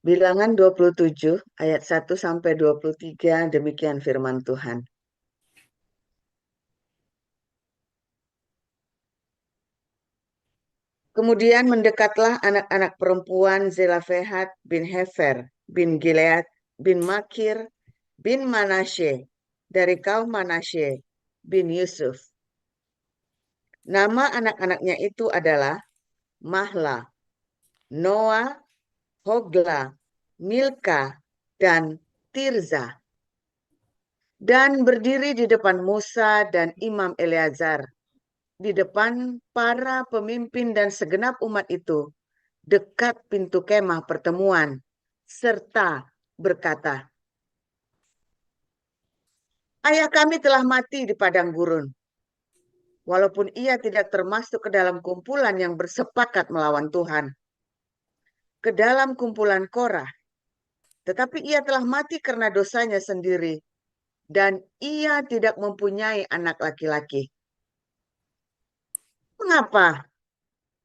Bilangan 27 ayat 1 sampai 23 demikian firman Tuhan. Kemudian mendekatlah anak-anak perempuan Zelafehat bin Hefer bin Gilead bin Makir bin Manasye dari kaum Manasye bin Yusuf. Nama anak-anaknya itu adalah Mahla, Noah, Hogla, Milka, dan Tirza. Dan berdiri di depan Musa dan Imam Eleazar, di depan para pemimpin dan segenap umat itu, dekat pintu kemah pertemuan, serta berkata, "Ayah kami telah mati di padang gurun, walaupun ia tidak termasuk ke dalam kumpulan yang bersepakat melawan Tuhan, ke dalam kumpulan Korah, tetapi ia telah mati karena dosanya sendiri, dan ia tidak mempunyai anak laki-laki. Mengapa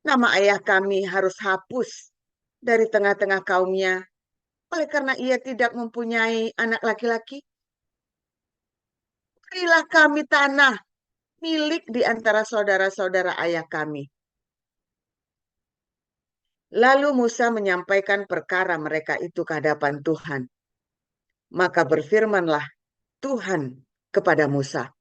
nama ayah kami harus hapus dari tengah-tengah kaumnya, oleh karena ia tidak mempunyai anak laki-laki? Berilah kami tanah milik di antara saudara-saudara ayah kami." Lalu Musa menyampaikan perkara mereka itu ke hadapan Tuhan. Maka berfirmanlah Tuhan kepada Musa,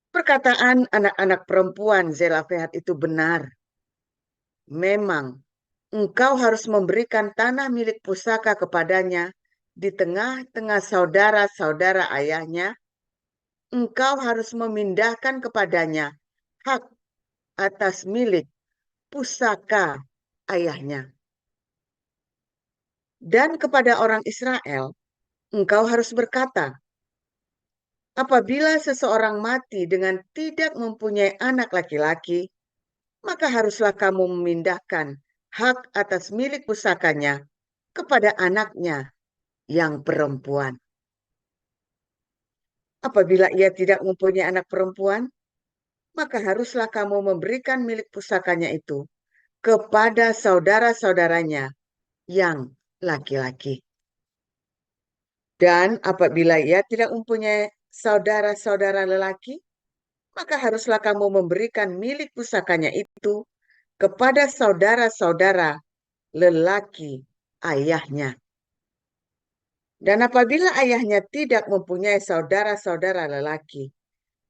"Perkataan anak-anak perempuan Zelafehat itu benar. Memang engkau harus memberikan tanah milik pusaka kepadanya di tengah-tengah saudara-saudara ayahnya. Engkau harus memindahkan kepadanya hak atas milik pusaka ayahnya. Dan kepada orang Israel, engkau harus berkata, apabila seseorang mati dengan tidak mempunyai anak laki-laki, maka haruslah kamu memindahkan hak atas milik pusakanya kepada anaknya yang perempuan. Apabila ia tidak mempunyai anak perempuan, maka haruslah kamu memberikan milik pusakanya itu kepada saudara-saudaranya yang laki-laki. Dan apabila ia tidak mempunyai saudara-saudara lelaki, maka haruslah kamu memberikan milik pusakanya itu kepada saudara-saudara lelaki ayahnya. Dan apabila ayahnya tidak mempunyai saudara-saudara lelaki,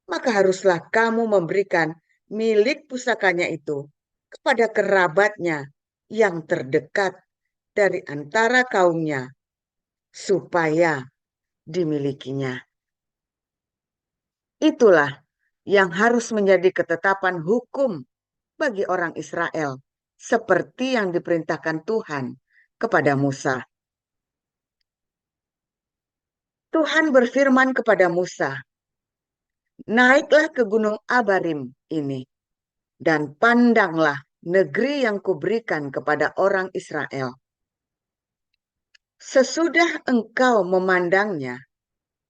maka haruslah kamu memberikan milik pusakanya itu kepada kerabatnya yang terdekat dari antara kaumnya, supaya dimilikinya. Itulah yang harus menjadi ketetapan hukum bagi orang Israel, seperti yang diperintahkan Tuhan kepada Musa. Tuhan berfirman kepada Musa, "Naiklah ke gunung Abarim ini, dan pandanglah negeri yang kuberikan kepada orang Israel. Sesudah engkau memandangnya,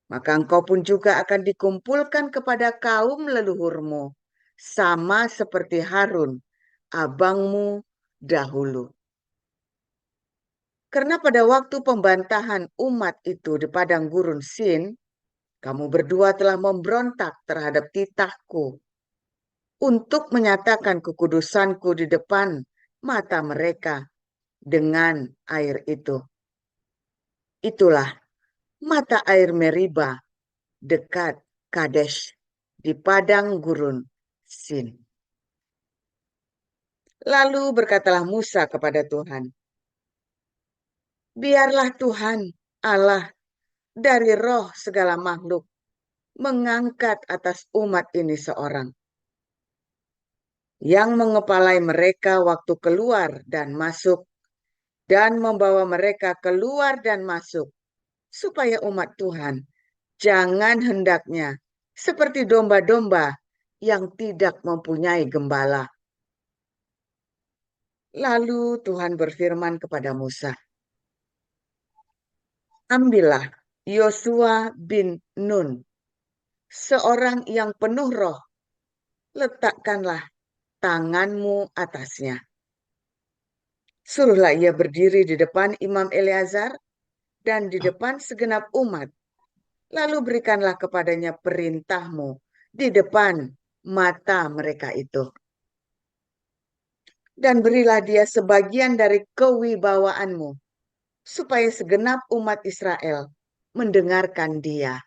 maka engkau pun juga akan dikumpulkan kepada kaum leluhurmu, sama seperti Harun, abangmu dahulu. Karena pada waktu pembantahan umat itu di padang gurun Sin, kamu berdua telah memberontak terhadap titahku untuk menyatakan kekudusanku di depan mata mereka dengan air itu. Itulah mata air Meriba dekat Kadesh di padang gurun Sin." Lalu berkatalah Musa kepada Tuhan, "Biarlah Tuhan Allah dari roh segala makhluk mengangkat atas umat ini seorang yang mengepalai mereka waktu keluar dan masuk, dan membawa mereka keluar dan masuk, supaya umat Tuhan jangan hendaknya seperti domba-domba yang tidak mempunyai gembala." Lalu Tuhan berfirman kepada Musa, "Ambillah Yosua bin Nun, seorang yang penuh roh, letakkanlah tanganmu atasnya. Suruhlah ia berdiri di depan Imam Eleazar dan di depan segenap umat. Lalu berikanlah kepadanya perintahmu di depan mata mereka itu. Dan berilah dia sebagian dari kewibawaanmu, supaya segenap umat Israel mendengarkan dia.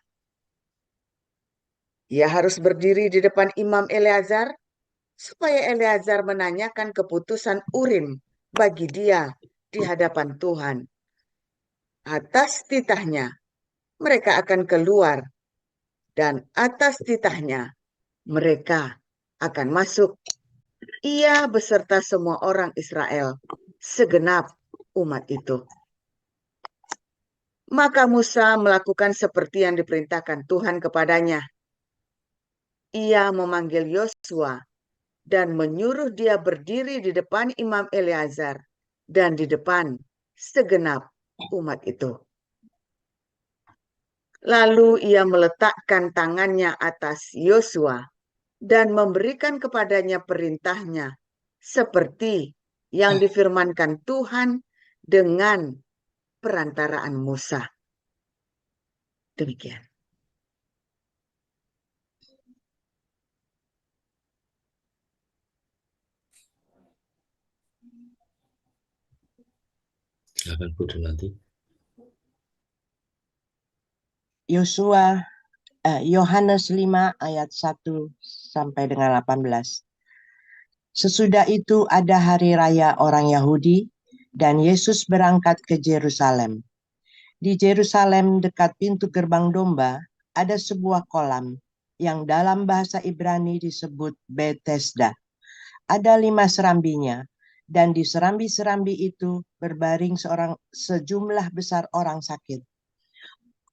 Ia harus berdiri di depan Imam Eleazar, supaya Eleazar menanyakan keputusan Urim bagi dia di hadapan Tuhan. Atas titahnya mereka akan keluar, dan atas titahnya mereka akan masuk, ia beserta semua orang Israel, segenap umat itu. Maka Musa melakukan seperti yang diperintahkan Tuhan kepadanya. Ia memanggil Yosua dan menyuruh dia berdiri di depan Imam Eleazar dan di depan segenap umat itu. Lalu ia meletakkan tangannya atas Yosua dan memberikan kepadanya perintahnya seperti yang difirmankan Tuhan dengan perantaraan Musa. Demikian. Silakan Bu nanti. Yohanes 5 ayat 1 sampai dengan 18. Sesudah itu ada hari raya orang Yahudi dan Yesus berangkat ke Yerusalem. Di Yerusalem dekat pintu gerbang domba ada sebuah kolam yang dalam bahasa Ibrani disebut Bethesda. Ada 5 serambinya, dan di serambi-serambi itu berbaring sejumlah besar orang sakit.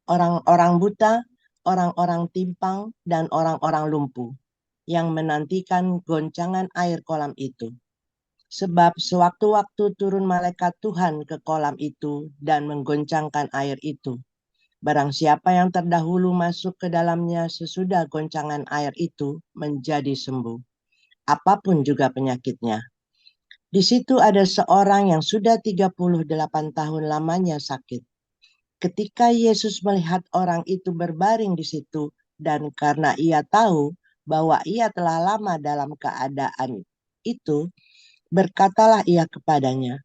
Orang-orang buta, orang-orang timpang, dan orang-orang lumpuh yang menantikan goncangan air kolam itu. Sebab sewaktu-waktu turun malaikat Tuhan ke kolam itu dan menggoncangkan air itu. Barang siapa yang terdahulu masuk ke dalamnya sesudah goncangan air itu menjadi sembuh, apapun juga penyakitnya. Di situ ada seorang yang sudah 38 tahun lamanya sakit. Ketika Yesus melihat orang itu berbaring di situ, dan karena ia tahu bahwa ia telah lama dalam keadaan itu, berkatalah ia kepadanya,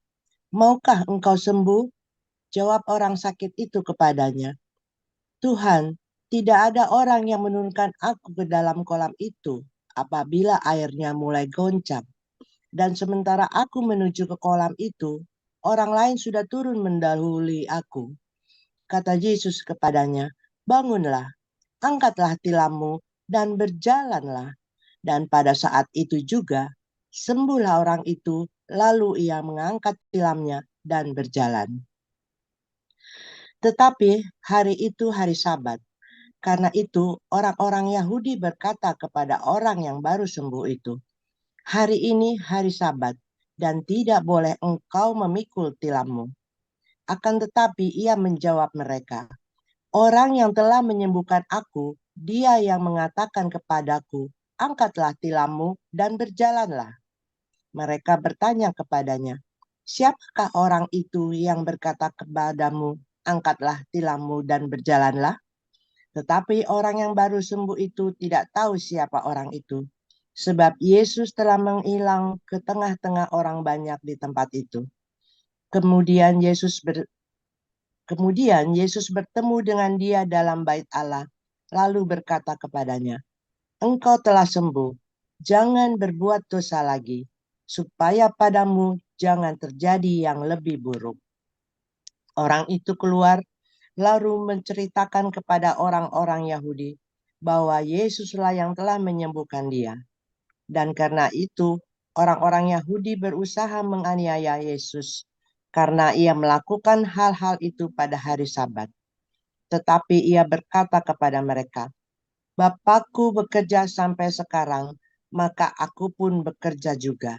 "Maukah engkau sembuh?" Jawab orang sakit itu kepadanya, "Tuhan, tidak ada orang yang menurunkan aku ke dalam kolam itu apabila airnya mulai goncang. Dan sementara aku menuju ke kolam itu, orang lain sudah turun mendahului aku." Kata Yesus kepadanya, "Bangunlah, angkatlah tilammu dan berjalanlah." Dan pada saat itu juga, sembuhlah orang itu, lalu ia mengangkat tilamnya dan berjalan. Tetapi hari itu hari Sabat. Karena itu orang-orang Yahudi berkata kepada orang yang baru sembuh itu, "Hari ini hari Sabat, dan tidak boleh engkau memikul tilammu." Akan tetapi ia menjawab mereka, "Orang yang telah menyembuhkan aku, dia yang mengatakan kepadaku, 'Angkatlah tilammu dan berjalanlah.'" Mereka bertanya kepadanya, "Siapakah orang itu yang berkata kepadamu, 'Angkatlah tilammu dan berjalanlah'?" Tetapi orang yang baru sembuh itu tidak tahu siapa orang itu, sebab Yesus telah menghilang ke tengah-tengah orang banyak di tempat itu. Kemudian Yesus bertemu dengan dia dalam bait Allah, lalu berkata kepadanya, "Engkau telah sembuh, jangan berbuat dosa lagi, supaya padamu jangan terjadi yang lebih buruk." Orang itu keluar lalu menceritakan kepada orang-orang Yahudi bahwa Yesuslah yang telah menyembuhkan dia. Dan karena itu, orang-orang Yahudi berusaha menganiaya Yesus karena ia melakukan hal-hal itu pada hari Sabat. Tetapi ia berkata kepada mereka, "Bapakku bekerja sampai sekarang, maka aku pun bekerja juga."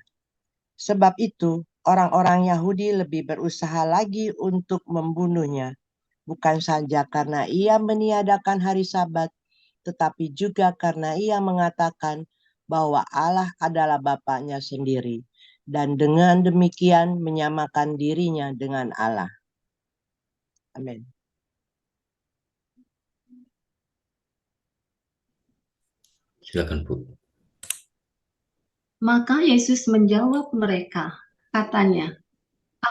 Sebab itu, orang-orang Yahudi lebih berusaha lagi untuk membunuhnya, bukan saja karena ia meniadakan hari Sabat, tetapi juga karena ia mengatakan bahwa Allah adalah Bapaknya sendiri, dan dengan demikian menyamakan dirinya dengan Allah. Amin. Silakan, Bu. Maka Yesus menjawab mereka, katanya,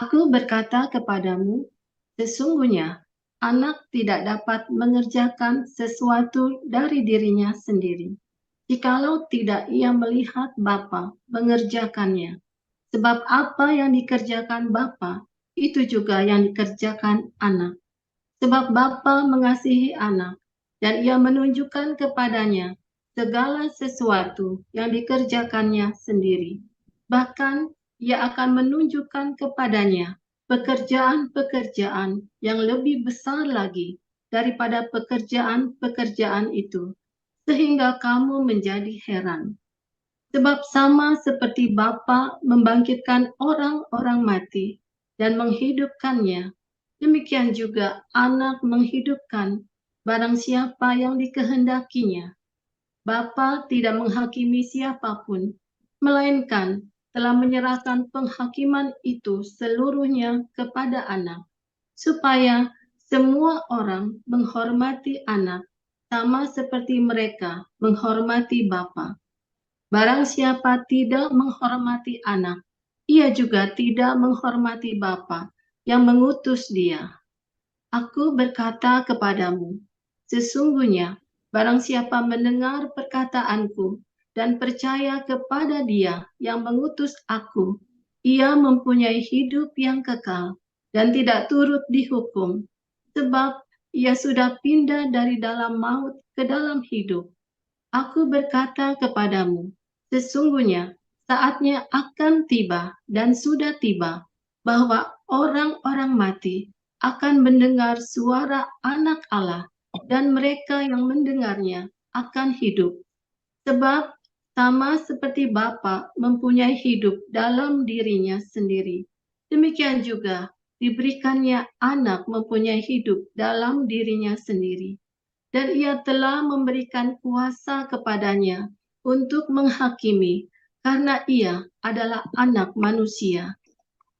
"Aku berkata kepadamu, sesungguhnya anak tidak dapat mengerjakan sesuatu dari dirinya sendiri, jikalau tidak ia melihat Bapa mengerjakannya. Sebab apa yang dikerjakan Bapa, itu juga yang dikerjakan anak. Sebab Bapa mengasihi anak, dan ia menunjukkan kepadanya segala sesuatu yang dikerjakannya sendiri. Bahkan ia akan menunjukkan kepadanya pekerjaan-pekerjaan yang lebih besar lagi daripada pekerjaan-pekerjaan itu, sehingga kamu menjadi heran. Sebab sama seperti Bapa membangkitkan orang-orang mati dan menghidupkannya, demikian juga anak menghidupkan barang siapa yang dikehendakinya. Bapa tidak menghakimi siapapun, melainkan telah menyerahkan penghakiman itu seluruhnya kepada anak, supaya semua orang menghormati anak sama seperti mereka menghormati Bapa. Barang siapa tidak menghormati anak, ia juga tidak menghormati Bapa yang mengutus dia. Aku berkata kepadamu, sesungguhnya barang siapa mendengar perkataanku dan percaya kepada dia yang mengutus aku, ia mempunyai hidup yang kekal dan tidak turut dihukum, sebab ia sudah pindah dari dalam maut ke dalam hidup. Aku berkata kepadamu, sesungguhnya saatnya akan tiba dan sudah tiba bahwa orang-orang mati akan mendengar suara Anak Allah dan mereka yang mendengarnya akan hidup. Sebab sama seperti Bapa mempunyai hidup dalam dirinya sendiri, demikian juga diberikannya Anak mempunyai hidup dalam dirinya sendiri. Dan ia telah memberikan kuasa kepadanya untuk menghakimi, karena ia adalah anak manusia.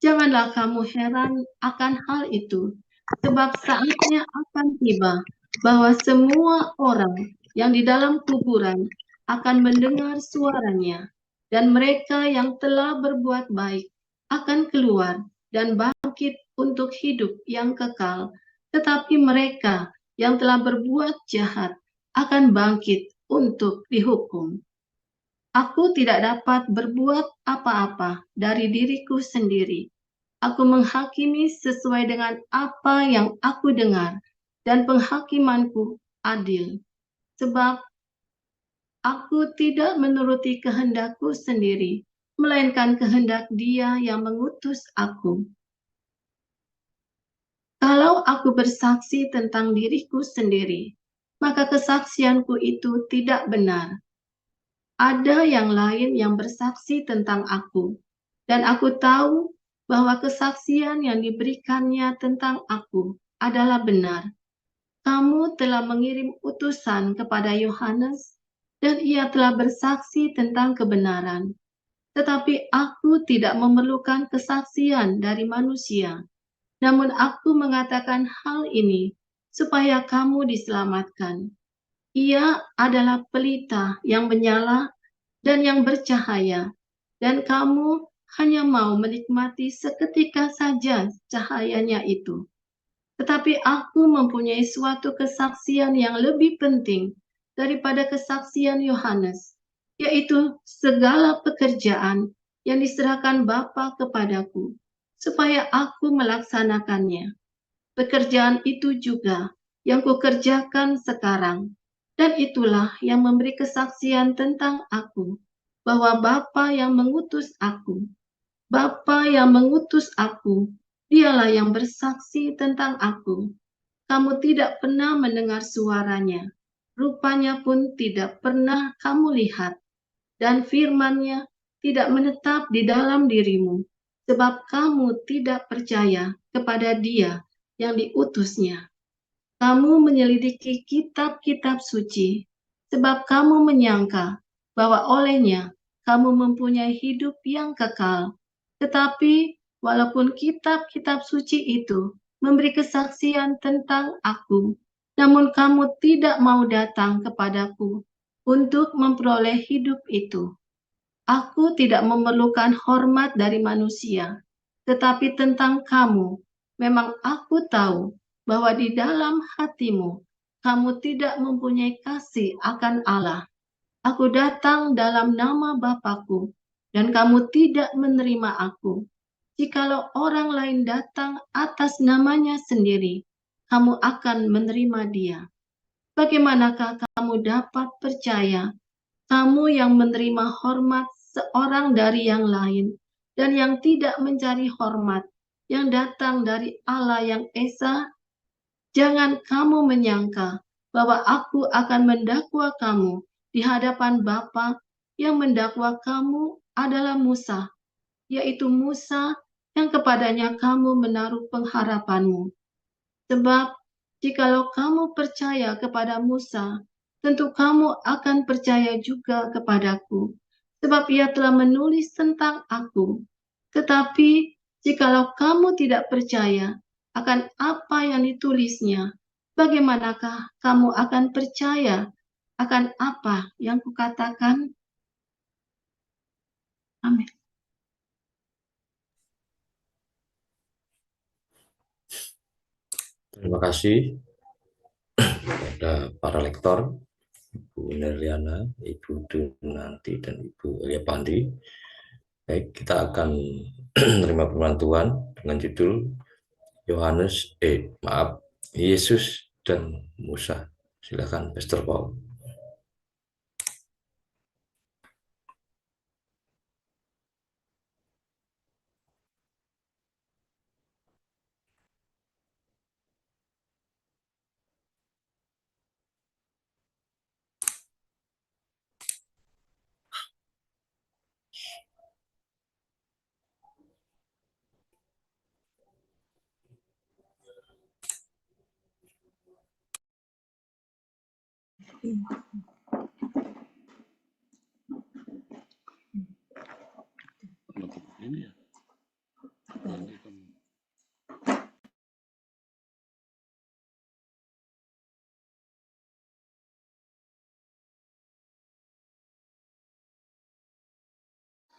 Janganlah kamu heran akan hal itu, sebab saatnya akan tiba bahwa semua orang yang di dalam kuburan akan mendengar suaranya, dan mereka yang telah berbuat baik akan keluar dan bangkit untuk hidup yang kekal, tetapi mereka yang telah berbuat jahat akan bangkit untuk dihukum. Aku tidak dapat berbuat apa-apa dari diriku sendiri. Aku menghakimi sesuai dengan apa yang aku dengar, dan penghakimanku adil. Sebab aku tidak menuruti kehendakku sendiri, melainkan kehendak Dia yang mengutus aku. Kalau aku bersaksi tentang diriku sendiri, maka kesaksianku itu tidak benar. Ada yang lain yang bersaksi tentang aku, dan aku tahu bahwa kesaksian yang diberikannya tentang aku adalah benar. Kamu telah mengirim utusan kepada Yohanes, dan ia telah bersaksi tentang kebenaran. Tetapi aku tidak memerlukan kesaksian dari manusia. Namun aku mengatakan hal ini supaya kamu diselamatkan. Ia adalah pelita yang menyala dan yang bercahaya, dan kamu hanya mau menikmati seketika saja cahayanya itu. Tetapi aku mempunyai suatu kesaksian yang lebih penting daripada kesaksian Yohanes, yaitu segala pekerjaan yang diserahkan Bapa kepadaku, supaya aku melaksanakannya. Pekerjaan itu juga yang kukerjakan sekarang, dan itulah yang memberi kesaksian tentang aku, bahwa Bapa yang mengutus aku. Bapa yang mengutus aku, dialah yang bersaksi tentang aku. Kamu tidak pernah mendengar suaranya, rupanya pun tidak pernah kamu lihat, dan firman-Nya tidak menetap di dalam dirimu, sebab kamu tidak percaya kepada Dia yang diutusnya. Kamu menyelidiki kitab-kitab suci, sebab kamu menyangka bahwa olehnya kamu mempunyai hidup yang kekal, Tetapi walaupun kitab-kitab suci itu memberi kesaksian tentang aku, namun kamu tidak mau datang kepadaku untuk memperoleh hidup itu. Aku tidak memerlukan hormat dari manusia, tetapi tentang kamu, memang aku tahu bahwa di dalam hatimu, kamu tidak mempunyai kasih akan Allah. Aku datang dalam nama Bapakku, dan kamu tidak menerima aku. Jikalau orang lain datang atas namanya sendiri, kamu akan menerima dia. Bagaimanakah kamu dapat percaya, kamu yang menerima hormat seorang dari yang lain, dan yang tidak mencari hormat, yang datang dari Allah yang Esa? Jangan kamu menyangka bahwa aku akan mendakwa kamu di hadapan Bapa. Yang mendakwa kamu adalah Musa, yaitu Musa yang kepadanya kamu menaruh pengharapanmu. Sebab jikalau kamu percaya kepada Musa, tentu kamu akan percaya juga kepadaku, sebab ia telah menulis tentang aku. Tetapi jikalau kamu tidak percaya akan apa yang ditulisnya, bagaimanakah kamu akan percaya akan apa yang kukatakan? Amin. Terima kasih kepada para lektor, Ibu Nerliana, Ibu Dunanti, dan Ibu Elia Pandi. Baik, kita akan menerima firman Tuhan dengan judul Yesus dan Musa. Silakan, Pastor Paul.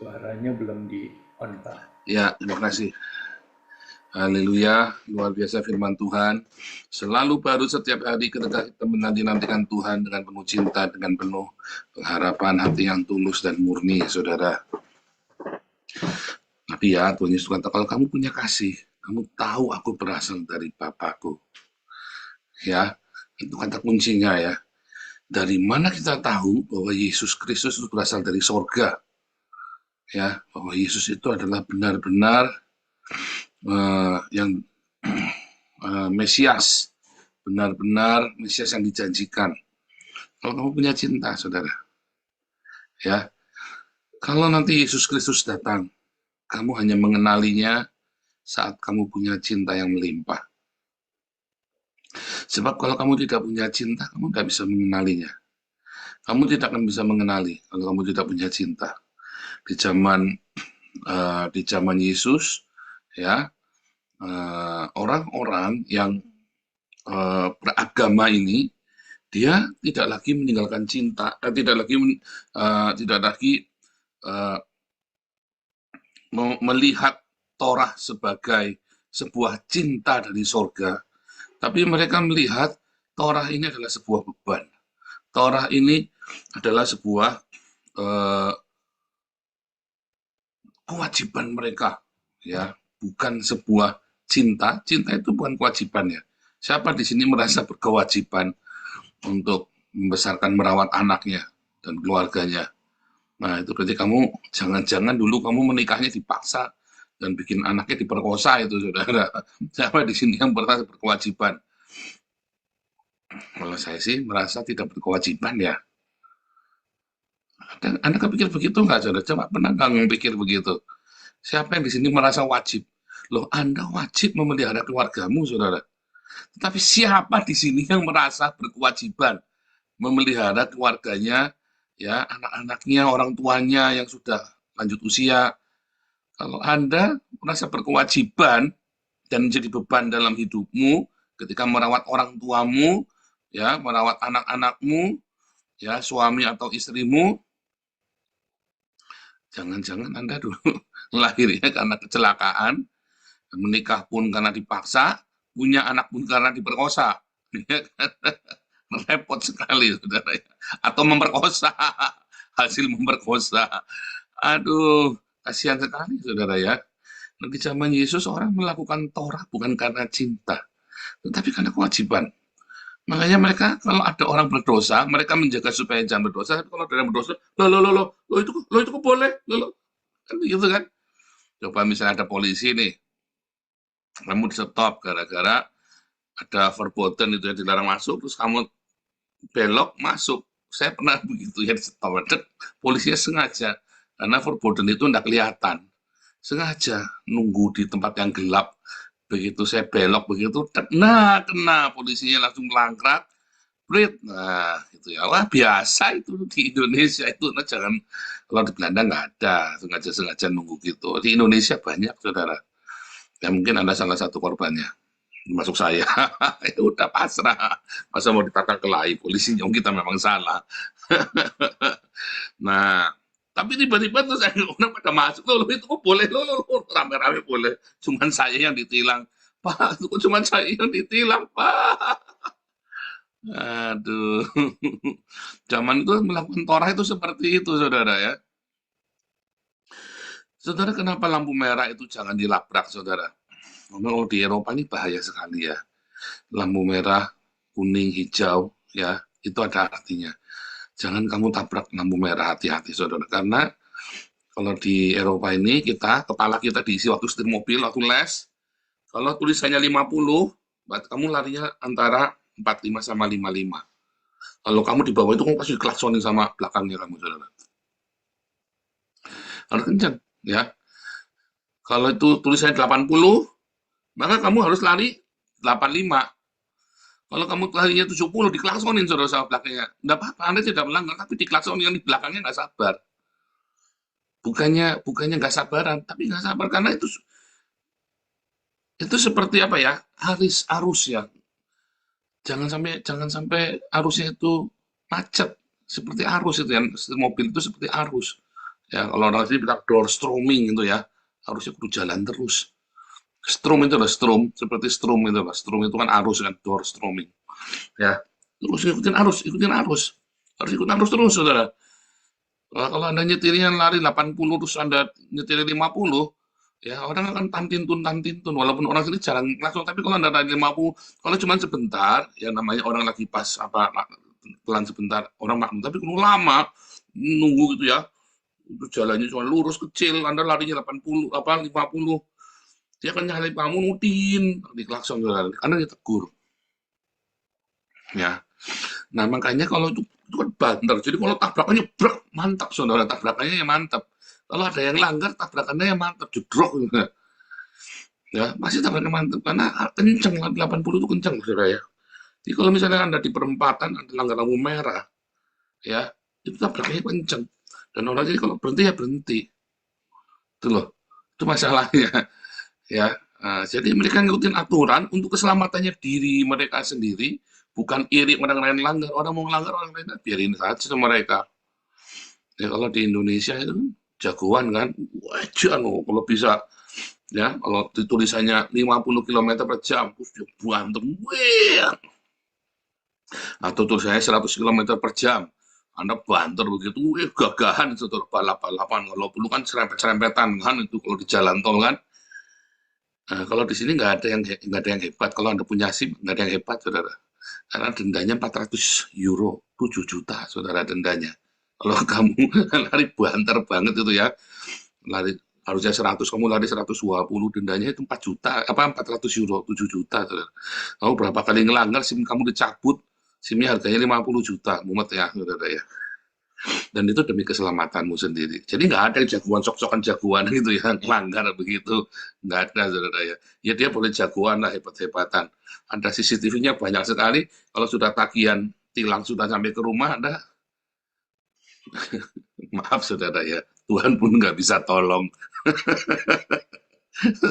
Suaranya belum di-on, Pak. Ya, terima kasih. Haleluya, luar biasa firman Tuhan. Selalu baru setiap hari ketika kita menanti-nantikan Tuhan dengan penuh cinta, dengan penuh pengharapan, hati yang tulus dan murni, saudara. Tapi ya, Tuhan Yesus kata, kalau kamu punya kasih, kamu tahu aku berasal dari Bapakku. Ya, itu kata kuncinya ya. Dari mana kita tahu bahwa Yesus Kristus itu berasal dari sorga? Ya, bahwa Yesus itu adalah benar-benar yang Mesias, benar-benar Mesias yang dijanjikan. Kalau kamu punya cinta, saudara, ya, kalau nanti Yesus Kristus datang, kamu hanya mengenalinya saat kamu punya cinta yang melimpah. Sebab kalau kamu tidak punya cinta, kamu tidak bisa mengenalinya. Kamu tidak akan bisa mengenali kalau kamu tidak punya cinta. Di zaman Yesus, ya, orang-orang yang beragama ini, dia tidak lagi meninggalkan cinta, tidak lagi melihat Torah sebagai sebuah cinta dari sorga, tapi mereka melihat Torah ini adalah sebuah beban. Torah ini adalah sebuah kewajiban mereka, ya, bukan sebuah cinta. Cinta itu bukan kewajiban ya. Siapa di sini merasa berkewajiban untuk membesarkan, merawat anaknya dan keluarganya? Nah, itu berarti kamu jangan-jangan dulu kamu menikahnya dipaksa dan bikin anaknya diperkosa itu, saudara. Siapa di sini yang merasa berkewajiban? Kalau saya sih merasa tidak berkewajiban ya. Anda kepikir begitu nggak, saudara? Coba pernah nggak pikir begitu? Siapa yang di sini merasa wajib? Loh, Anda wajib memelihara keluargamu, saudara. Tetapi siapa di sini yang merasa berkewajiban memelihara keluarganya, ya, anak-anaknya, orang tuanya yang sudah lanjut usia? Kalau Anda merasa berkewajiban dan menjadi beban dalam hidupmu ketika merawat orang tuamu, ya, merawat anak-anakmu, ya, suami atau istrimu, jangan-jangan Anda dulu lahirnya karena kecelakaan, menikah pun karena dipaksa, punya anak pun karena diperkosa. Repot sekali, saudara. Atau memperkosa, hasil memperkosa. Aduh, kasihan sekali, saudara ya. Di zaman Yesus orang melakukan Torah bukan karena cinta, tetapi karena kewajiban. Makanya mereka kalau ada orang berdosa, mereka menjaga supaya jangan berdosa. Tapi kalau ada yang berdosa, lo itu kok boleh, lo kan gitu kan. Coba misalnya ada polisi nih, kamu di stop gara-gara ada verboten itu ya, dilarang masuk, terus kamu belok masuk. Saya pernah begitu ya, di stop, polisinya sengaja karena verboten itu tidak kelihatan. Sengaja nunggu di tempat yang gelap. Begitu saya belok begitu, kena polisinya langsung melangkrak, Brit. Nah, itu ya. Wah, biasa itu di Indonesia itu. Nah, jangan, kalau di Belanda nggak ada sengaja nunggu gitu. Di Indonesia banyak, saudara. Ya mungkin Anda salah satu korbannya, masuk saya. Itu udah pasrah. Masa mau ditata kelahi polisinya, kita memang salah. Nah, tapi tiba-tiba terus orang pada masuk, lo itu kok boleh, lo rame-rame boleh. Cuman saya yang ditilang. Pak, itu kok cuman saya yang ditilang, Pak. Aduh. Zaman itu melakukan Torah itu seperti itu, saudara ya. Saudara, kenapa lampu merah itu jangan dilabrak, saudara? Memang kalau di Eropa ini bahaya sekali ya. Lampu merah, kuning, hijau, ya, itu ada artinya. Jangan kamu tabrak lampu merah, hati-hati, saudara. Karena kalau di Eropa ini, kepala kita diisi waktu setir mobil, waktu les. Kalau tulisannya 50, kamu larinya antara 45 sama 55. Kalau kamu di bawah itu kamu pasti diklaksonin sama belakangnya kamu, saudara. Harus kencang, ya. Kalau itu tulisannya 80, maka kamu harus lari 85. Kalau kamu larinya 70, diklaksonin saudara sama belakangnya. Nggak apa-apa, Anda tidak melanggar, tapi diklaksonin yang di belakangnya nggak sabar. Bukannya nggak sabaran, tapi nggak sabar karena itu seperti apa ya? Arus ya. Jangan sampai arusnya itu macet. Seperti arus itu ya, mobil itu seperti arus. Ya, kalau orang sini bilang doorstroming gitu ya, harusnya kudu jalan terus. Strom itu adalah seperti strom itu lah. Strom itu kan arus kan, doorstroming. Ya, terus ikutin arus. Harus ikut arus terus, saudara. Kalau Anda nyetirnya lari 80 terus Anda nyetir 50, ya orang akan tantintun. Walaupun orang sini jarang langsung, tapi kalau Anda lari 50, kalau cuma sebentar, ya namanya orang lagi pas pelan sebentar, orang maklum. Tapi kalau lama nunggu gitu ya, itu jalannya cuma lurus kecil, Anda larinya 50, 50, dia akan nyalain kamu, nutin di klakson, karena ditegur. Ya, nah makanya kalau itu kan banter. Jadi kalau tabrakannya mantap, saudara, tabrakannya yang mantap. Kalau ada yang langgar, tabrakannya yang mantap, jedrok. Ya, pasti tabrakannya mantap karena kenceng, 80 itu kenceng, saudara ya. Jadi kalau misalnya Anda di perempatan, Anda langgar lampu merah, ya, itu tabrakannya kenceng. Dan orang jadi kalau berhenti ya berhenti. Itu loh, itu masalahnya. Ya, jadi mereka ngikutin aturan untuk keselamatannya diri mereka sendiri, bukan iri orang lain langgar. Orang mau langgar, orang lain biarin saja sama mereka. Ya, kalau di Indonesia itu jagoan kan, wajah kalau bisa, ya, kalau tulisannya 50 km per jam, terus dia berantem, atau tulisannya 100 km per jam, Anda banter begitu, gagahan, saudara, balap-balapan. Kalau dulu kan serempet-serempetan kan, itu kalau di jalan tol kan. Nah, kalau di sini nggak ada yang hebat. Kalau Anda punya SIM, nggak ada yang hebat, saudara. Karena dendanya 400 euro, 7 juta, saudara, dendanya. Kalau kamu lari banter banget itu ya, lari harusnya 100, kamu lari 120, dendanya itu 4 juta, 400 euro, 7 juta, saudara. Kamu berapa kali ngelanggar, SIM kamu dicabut, SIM-nya harganya 50 juta, mumet ya, saudara ya. Dan itu demi keselamatanmu sendiri. Jadi nggak ada jagoan sok-sokan jagoan gitu ya, melanggar begitu. Nggak ada, saudara ya. Ya dia boleh jagoan lah, hebat-hebatan. Ada CCTV-nya banyak sekali. Kalau sudah tagihan tilang sudah sampai ke rumah, Anda Maaf saudara ya, Tuhan pun nggak bisa tolong.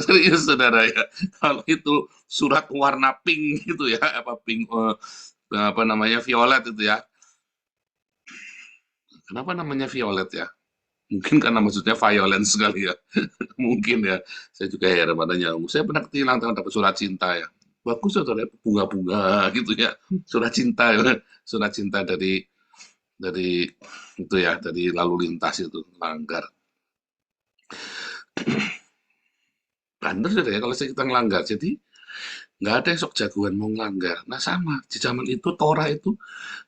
Serius saudara ya, kalau itu surat warna pink gitu ya, pink, apa namanya, violet itu ya. Kenapa namanya violet ya? Mungkin karena maksudnya violence sekali ya. Mungkin ya. Saya juga heran padanya. Saya pernah ketilang tangan dapat surat cinta ya. Bagus saudara, bunga-bunga gitu ya. Surat cinta ya. Surat cinta dari itu ya, dari lalu lintas itu langgar. Bener saudara ya, kalau kita ngelanggar. Jadi nggak ada yang sok jagoan mau ngelanggar. Nah sama, di zaman itu Torah itu,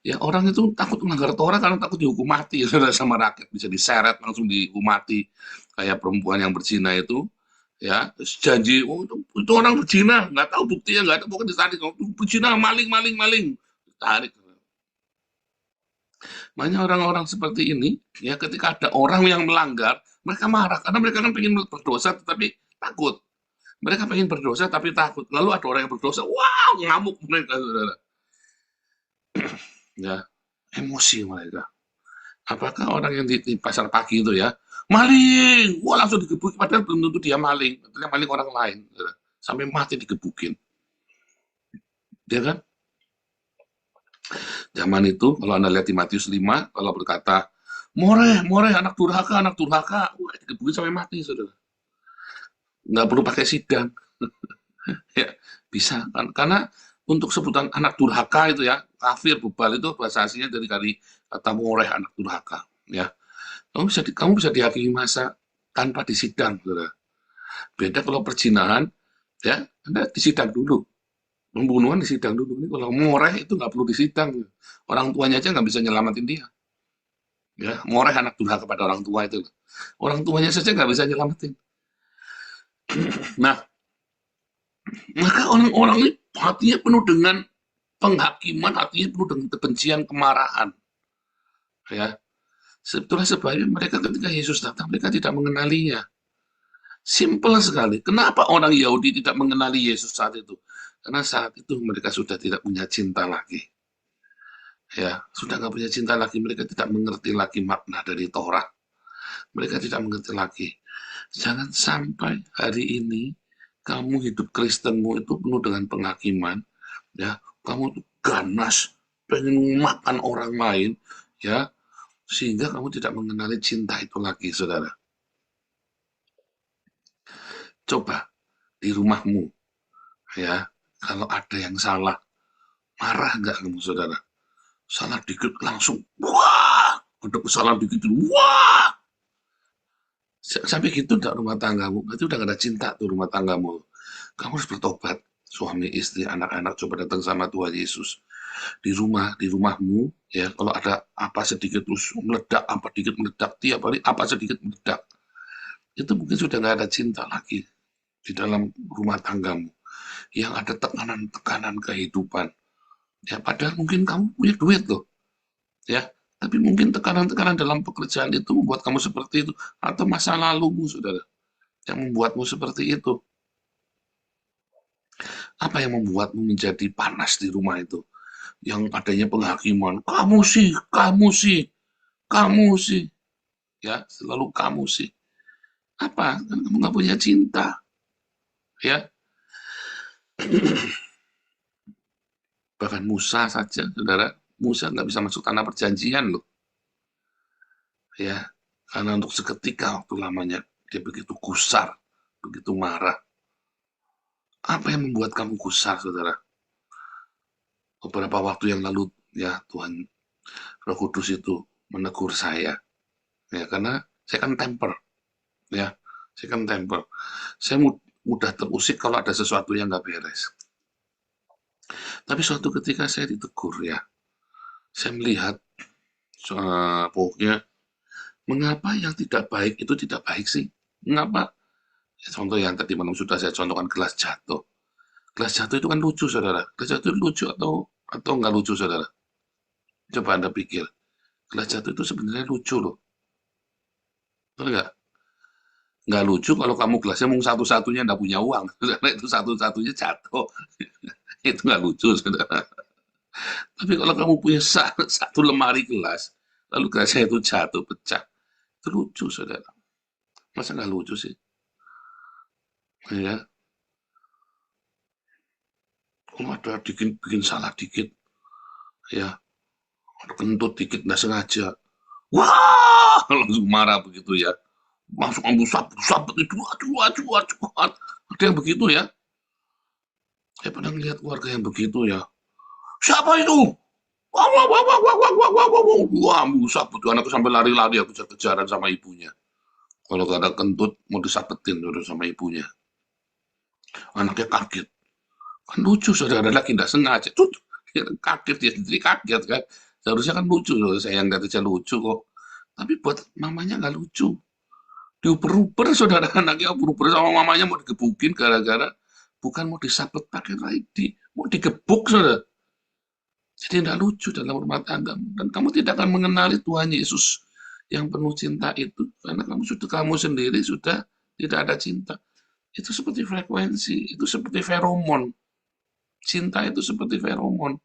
ya orang itu takut melanggar Torah karena takut dihukum mati saudara, sama rakyat, bisa diseret langsung dihukum mati. Kayak perempuan yang berzina itu, ya terus janji, oh itu orang berzina, nggak tahu buktinya, nggak ada, pokoknya ditarik, oh, itu berzina, maling, ditarik. Makanya orang-orang seperti ini, ya ketika ada orang yang melanggar, mereka marah karena mereka kan pengen berdosa tetapi takut. Mereka pengen berdosa tapi takut. Lalu ada orang yang berdosa, wow, ngamuk mereka, saudara. Ya, emosi mereka. Apakah orang yang di pasar pagi itu ya, maling, wah langsung digebukin, padahal belum tentu dia maling, ternyata maling orang lain, saudara. Sampai mati digebukin. Dia kan? Zaman itu, kalau Anda lihat di Matius 5, kalau berkata, more, anak durhaka, wah digebukin sampai mati, saudara. Nggak perlu pakai sidang. Ya, bisa kan? Karena untuk sebutan anak durhaka itu ya, kafir, bebal itu bahasa aslinya dari kata moreh, anak durhaka. Ya, kamu bisa dihakimi masa tanpa disidang, saudara. Beda kalau perzinahan, ya, Anda disidang dulu. Pembunuhan disidang dulu. Ini kalau moreh itu nggak perlu disidang. Orang tuanya aja nggak bisa nyelamatin dia. Ya, moreh anak durhaka kepada orang tua itu. Orang tuanya saja nggak bisa nyelamatin. Nah, maka orang-orang ini hatinya penuh dengan penghakiman, hatinya penuh dengan kebencian, kemarahan. Ya, sebetulnya sebaliknya mereka ketika Yesus datang, mereka tidak mengenalinya. Simple sekali. Kenapa orang Yahudi tidak mengenali Yesus saat itu? Karena saat itu mereka sudah tidak punya cinta lagi. Ya, sudah nggak punya cinta lagi. Mereka tidak mengerti lagi makna dari Torah. Mereka tidak mengerti lagi. Jangan sampai hari ini kamu hidup Kristenmu itu penuh dengan penghakiman, ya, kamu ganas, pengen makan orang lain, ya, sehingga kamu tidak mengenali cinta itu lagi, saudara. Coba di rumahmu, ya, kalau ada yang salah, marah nggak kamu, saudara? Salah dikit langsung, wah, ada kesalahan dikit, wah, sampai gitu enggak rumah tanggamu, berarti udah gak ada cinta tuh rumah tanggamu. Kamu harus bertobat, suami, istri, anak-anak, coba datang sama Tuhan Yesus. Di rumahmu, ya, kalau ada apa sedikit terus meledak, apa dikit meledak, tiap hari apa sedikit meledak, itu mungkin sudah nggak ada cinta lagi di dalam rumah tanggamu. Yang ada tekanan-tekanan kehidupan. Ya, padahal mungkin kamu punya duit loh, ya, tapi mungkin tekanan-tekanan dalam pekerjaan itu membuat kamu seperti itu, atau masa lalumu, saudara, yang membuatmu seperti itu. Apa yang membuatmu menjadi panas di rumah itu? Yang adanya penghakiman, kamu sih, ya, selalu kamu sih. Apa? Karena kamu nggak punya cinta, ya. Bahkan Musa saja, saudara, Musa nggak bisa masuk tanah perjanjian loh, ya, karena untuk seketika waktu lamanya dia begitu gusar, begitu marah. Apa yang membuat kamu gusar, saudara? Beberapa waktu yang lalu, ya, Tuhan Roh Kudus itu menegur saya, ya, karena saya kan temper, ya, saya mudah terusik kalau ada sesuatu yang nggak beres. Tapi suatu ketika saya ditegur, ya, saya melihat, pokoknya, mengapa yang tidak baik itu tidak baik sih? Mengapa? Ya, contoh yang tadi malam sudah saya contohkan, gelas jatuh. Gelas jatuh itu kan lucu, saudara. Gelas jatuh itu lucu atau nggak lucu, saudara? Coba Anda pikir. Gelas jatuh itu sebenarnya lucu loh. Betul nggak? Nggak lucu kalau kamu gelasnya mau satu-satunya nggak punya uang. Karena itu satu-satunya jatuh. Itu nggak lucu, saudara. Tapi kalau kamu punya satu lemari gelas, lalu gelasnya itu jatuh, pecah. Itu lucu, saudara. Masa nggak lucu sih? Ya, kalau ada bikin salah dikit, ya, kentut dikit nggak sengaja, wah, langsung marah begitu ya. Langsung ambil sapu itu, aduh. Ada yang begitu ya. Saya pernah lihat keluarga yang begitu ya. Siapa itu? Wah, ambil sapu tuh anak sampai lari-lari ya, kejar-kejaran sama ibunya. Kalau gak ada kentut, mau disapetin sama ibunya. Anaknya kaget. Kan lucu, saudara, lagi tidak sengaja. Kaget, dia sendiri kaget kan. Seharusnya kan lucu, saya yang lihat aja lucu kok. Tapi buat mamanya nggak lucu. Diuper-uper, saudara, anaknya uper-uper sama mamanya mau digebukin gara-gara bukan mau disabet pakai raidi, mau digebuk, saudara. Jadi tidak lucu dalam rumah tangga. Dan kamu tidak akan mengenali Tuhan Yesus yang penuh cinta itu, karena kamu sendiri sudah tidak ada cinta. Itu seperti frekuensi, itu seperti feromon. Cinta itu seperti feromon.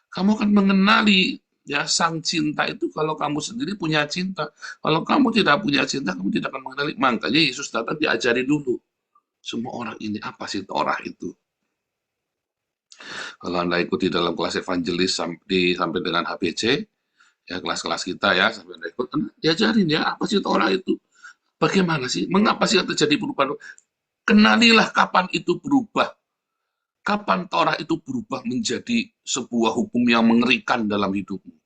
Kamu akan mengenali ya sang cinta itu kalau kamu sendiri punya cinta. Kalau kamu tidak punya cinta, kamu tidak akan mengenali. Makanya Yesus datang diajari dulu. Semua orang ini apa sih Torah itu? Kalau Anda ikuti dalam kelas evangelis sampai dengan HBC, ya kelas-kelas kita ya, sampai Anda ikut, diajarin ya, apa sih Torah itu? Bagaimana sih? Mengapa sih terjadi perubahan? Kenalilah kapan itu berubah. Kapan Torah itu berubah menjadi sebuah hukum yang mengerikan dalam hidupmu?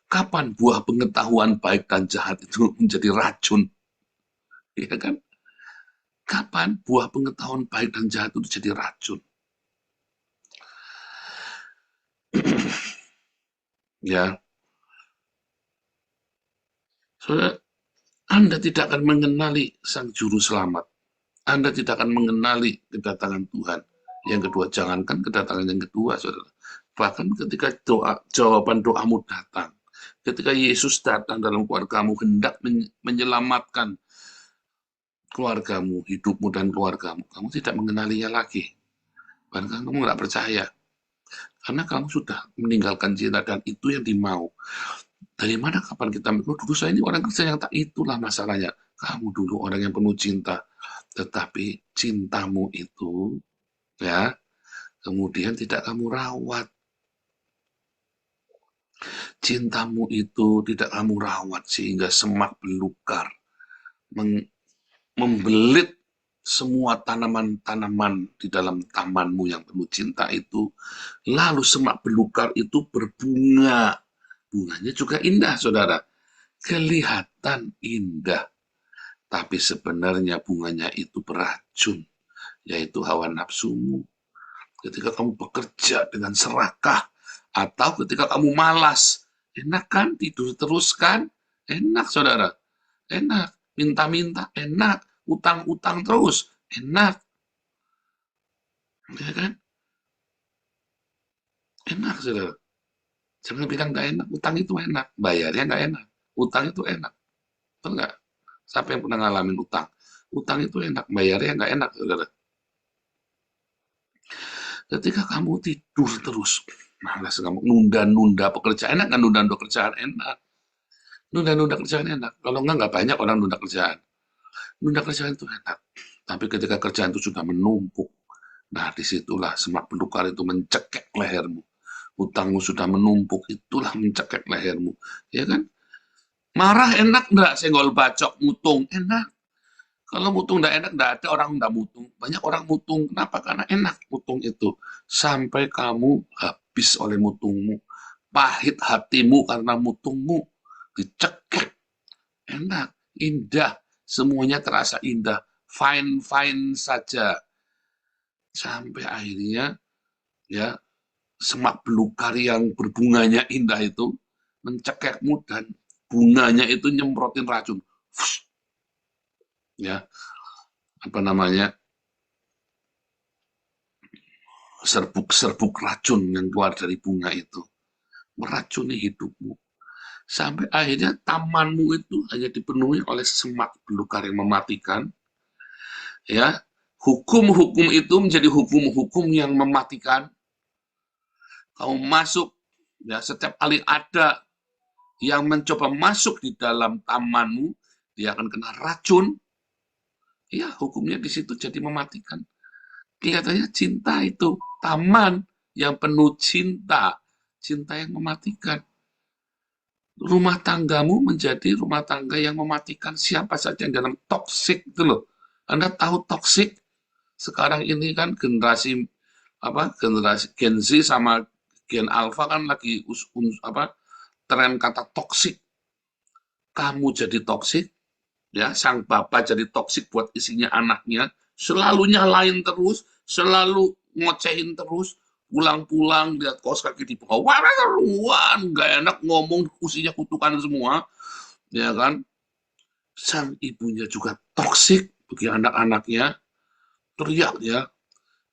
Kapan buah pengetahuan baik dan jahat itu menjadi racun? Ya kan? Kapan buah pengetahuan baik dan jahat itu jadi racun? Ya. Saudara, Anda tidak akan mengenali sang juru selamat. Anda tidak akan mengenali kedatangan Tuhan. Yang kedua, jangankan kedatangan yang kedua, saudara. Bahkan ketika jawaban doamu datang, ketika Yesus datang dalam keluargamu, hendak menyelamatkan keluargamu, hidupmu dan keluargamu, kamu tidak mengenalinya lagi. Bahkan kamu nggak percaya. Karena kamu sudah meninggalkan cinta dan itu yang dimau. Dari mana kapan kita dulu saya ini orang Kristen yang tak, itulah masalahnya. Kamu dulu orang yang penuh cinta, tetapi cintamu itu ya kemudian tidak kamu rawat. Cintamu itu tidak kamu rawat sehingga semak belukar, membelit semua tanaman-tanaman di dalam tamanmu yang penuh cinta itu. Lalu semak belukar itu berbunga. Bunganya juga indah, saudara. Kelihatan indah. Tapi sebenarnya bunganya itu beracun, yaitu hawa nafsumu. Ketika kamu bekerja dengan serakah, atau ketika kamu malas, enak kan tidur terus kan? Enak, saudara. Enak. Minta-minta, enak. Utang-utang terus, enak. Ya kan? Enak, saudara. Jangan bilang nggak enak. Utang itu enak. Bayarnya nggak enak. Utang itu enak. Betul nggak? Siapa yang pernah ngalamin utang? Utang itu enak. Bayarnya nggak enak, saudara. Ketika kamu tidur terus, malas kamu nunda-nunda pekerjaan, enak kan nunda-nunda kerjaan? Enak. Nunda-nunda kerjaan enak. Kalau nggak banyak orang nunda kerjaan. Nunda kerjaan itu enak. Tapi ketika kerjaan itu sudah menumpuk, nah disitulah semak belukar itu mencekek lehermu. Utangmu sudah menumpuk, itulah mencekek lehermu. Ya kan? Marah enak enggak? Senggol bacok, mutung, enak. Kalau mutung enggak enak, enggak ada orang enggak mutung. Banyak orang mutung. Kenapa? Karena enak mutung itu. Sampai kamu habis oleh mutungmu. Pahit hatimu karena mutungmu. Dicekek. Enak, indah. Semuanya terasa indah. Fine-fine saja. Sampai akhirnya, ya, semak belukar yang berbunganya indah itu mencekekmu dan bunganya itu nyemprotin racun. Ya, apa namanya? Serbuk-serbuk racun yang keluar dari bunga itu. Meracuni hidupmu. Sampai akhirnya tamanmu itu hanya dipenuhi oleh semak belukar yang mematikan. Ya, hukum-hukum itu menjadi hukum-hukum yang mematikan. Kamu masuk, ya setiap kali ada yang mencoba masuk di dalam tamanmu, dia akan kena racun. Ya, hukumnya di situ jadi mematikan. Kelihatannya cinta itu taman yang penuh cinta, cinta yang mematikan. Rumah tanggamu menjadi rumah tangga yang mematikan siapa saja yang dalam toksik itu loh. Anda tahu toksik? Sekarang ini kan generasi Gen Z sama Gen Alpha kan lagi tren kata toksik. Kamu jadi toksik, ya, sang bapak jadi toksik buat isinya anaknya, selalu nyalain terus, selalu ngocehin terus, pulang-pulang lihat kaos kaki di bawah, wah, nggak enak ngomong, usinya kutukan semua, ya kan? Sang ibunya juga toksik bagi anak-anaknya, teriak ya,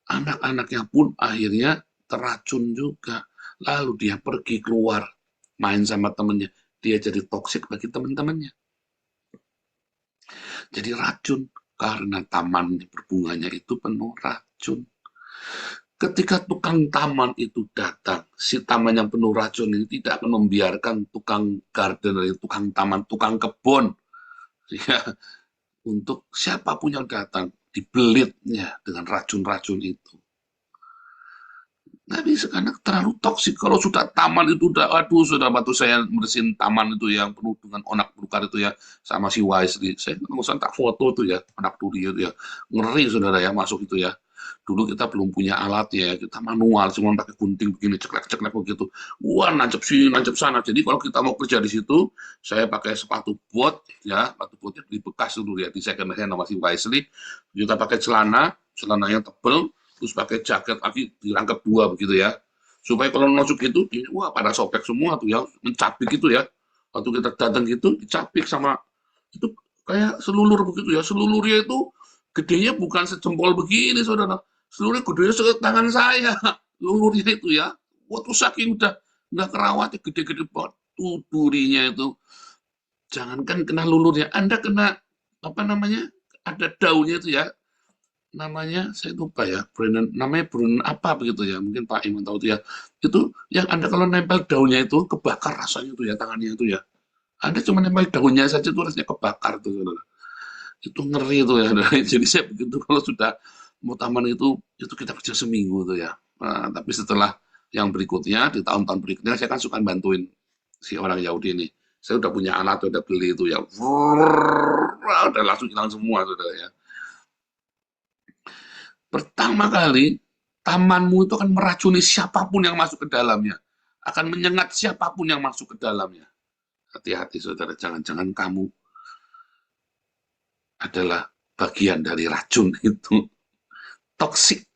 anak-anaknya pun akhirnya terracun juga. Lalu dia pergi keluar, main sama temennya, dia jadi toksik bagi teman-temannya. Jadi racun, karena taman berbunganya itu penuh racun. Ketika tukang taman itu datang, si taman yang penuh racun ini tidak akan membiarkan tukang gardener, tukang taman, tukang kebun, ya, untuk siapapun yang datang, dibelitnya dengan racun-racun itu. Nggak bisa, karena terlalu toksik. Kalau sudah taman itu udah, aduh, sudah batu saya bersihin taman itu yang penuh dengan onak belukar itu ya, sama si Wisely. Saya nggak tak foto itu ya, anak turi itu ya. Ngeri saudara ya masuk itu ya. Dulu kita belum punya alat ya, kita manual, cuma pakai gunting begini, ceklek-ceklek begitu. Wah, nancep sini, nancep sana. Jadi kalau kita mau kerja di situ, saya pakai sepatu bot, ya, sepatu botnya di bekas dulu ya, di second hand sama si Wisely. Kita pakai celana yang tebel, terus pakai jaket lagi dirangkap dua begitu ya, supaya kalau masuk gitu, wah pada sobek semua tuh ya, mencapik gitu ya, waktu kita datang gitu dicapik sama itu kayak selulur begitu ya, selulurnya itu gedenya bukan sejempol begini saudara, selulurnya gedenya setangan saya, lulurnya itu ya, waktu saking udah nggak kerawat, gede-gede banget tuh durinya itu, jangankan kena lulurnya, Anda kena apa namanya, ada daunnya itu ya, namanya saya lupa ya, namanya Brandon apa begitu ya, mungkin Pak Iman tahu itu ya, itu yang Anda kalau nempel daunnya itu kebakar rasanya itu ya, tangannya itu ya, Anda cuma nempel daunnya saja itu rasanya kebakar tuh saudara, itu ngeri itu ya. Jadi saya begitu kalau sudah mau taman itu kita kerja seminggu tuh ya. Nah, tapi setelah yang berikutnya di tahun-tahun berikutnya saya kan suka bantuin si orang Yahudi ini, saya udah punya alat, udah beli itu ya, udah langsung hilang semua saudara ya. Pertama kali, tamanmu itu akan meracuni siapapun yang masuk ke dalamnya. Akan menyengat siapapun yang masuk ke dalamnya. Hati-hati saudara, jangan-jangan kamu adalah bagian dari racun itu. Toksik.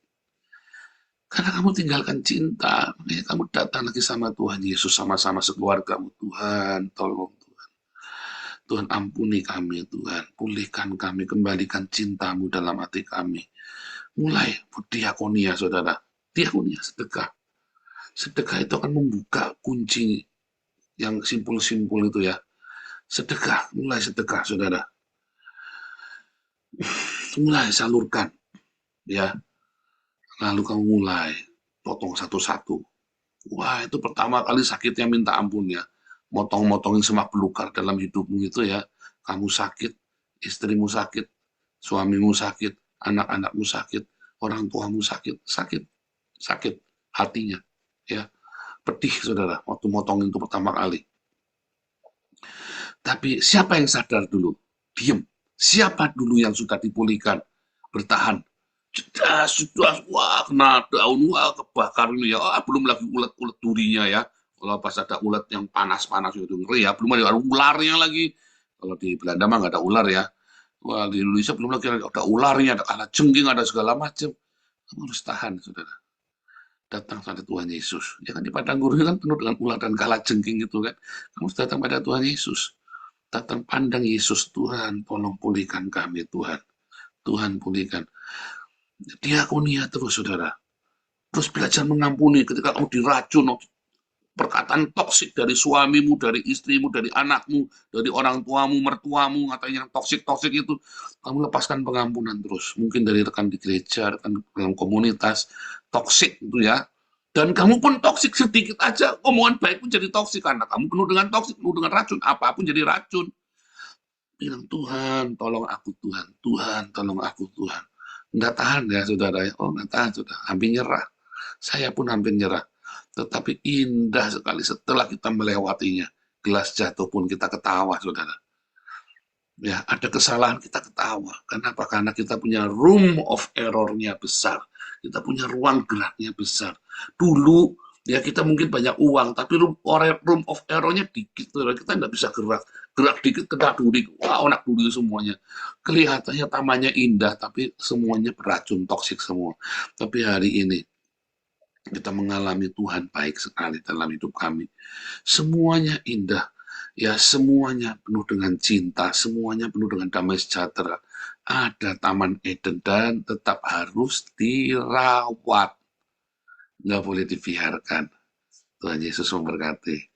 Karena kamu tinggalkan cinta. Kamu datang lagi sama Tuhan Yesus, sama-sama sekeluargamu. Tuhan, tolong Tuhan. Tuhan ampuni kami Tuhan. Pulihkan kami, kembalikan cintamu dalam hati kami. Mulai diakonia saudara, diakonia, sedekah. Sedekah itu akan membuka kunci yang simpul-simpul itu ya. Sedekah, mulai sedekah saudara. Mulai salurkan ya. Lalu kamu mulai potong satu-satu. Wah, itu pertama kali sakitnya minta ampun ya. Motong-motongin semak belukar dalam hidupmu itu ya. Kamu sakit, istrimu sakit, suamimu sakit, anak-anakmu sakit, orang tuamu sakit hatinya, ya, pedih saudara, waktu motongin itu pertama kali. Tapi siapa yang sadar dulu? Diam. Siapa dulu yang sudah dipulihkan? Bertahan. Sudah, wah, kena daun, wah, kebakar ini ya, belum lagi ulat-ulat durinya ya, kalau pas ada ulat yang panas-panas itu ngeri ya, belum ada ularnya lagi, kalau di Belanda mah nggak ada ular ya. Wah, di Indonesia belum lagi ada ularnya, ada kalajengking, ada segala macam. Kamu harus tahan, saudara. Datang pada Tuhan Yesus. Ya kan di padang gurun kan penuh dengan ular dan kalajengking gitu kan. Kamu harus datang pada Tuhan Yesus. Datang pandang Yesus, Tuhan, tolong pulihkan kami, Tuhan. Tuhan pulihkan. Diakonia terus, saudara. Terus belajar mengampuni ketika kamu diracun, perkataan toksik dari suamimu, dari istrimu, dari anakmu, dari orang tuamu, mertuamu, katanya yang toksik-toksik itu, kamu lepaskan pengampunan terus. Mungkin dari rekan di gereja, rekan dalam komunitas, toksik itu ya, Dan kamu pun toksik, sedikit aja omongan baik pun jadi toksik, karena kamu penuh dengan toksik, penuh dengan racun, apapun jadi racun. Bilang, Tuhan tolong aku, Tuhan, Tuhan tolong aku, Tuhan. Nggak tahan ya saudara, oh nggak tahan, sudah hampir nyerah. Saya pun hampir nyerah. Tetapi indah sekali setelah kita melewatinya. Gelas jatuh pun kita ketawa, saudara. Ya, ada kesalahan kita ketawa. Kenapa? Karena kita punya room of error-nya besar. Kita punya ruang geraknya besar. Dulu ya kita mungkin banyak uang, tapi room of error-nya dikit. Kita nggak bisa gerak. Gerak dikit kena duri. Wah, anak duri semuanya. Kelihatannya tamannya indah, tapi semuanya beracun, toksik semua. Tapi hari ini kita mengalami Tuhan baik sekali dalam hidup kami. Semuanya indah. Ya, semuanya penuh dengan cinta, semuanya penuh dengan damai sejahtera. Ada Taman Eden dan tetap harus dirawat. Nggak boleh dibiarkan. Tuhan Yesus memberkati.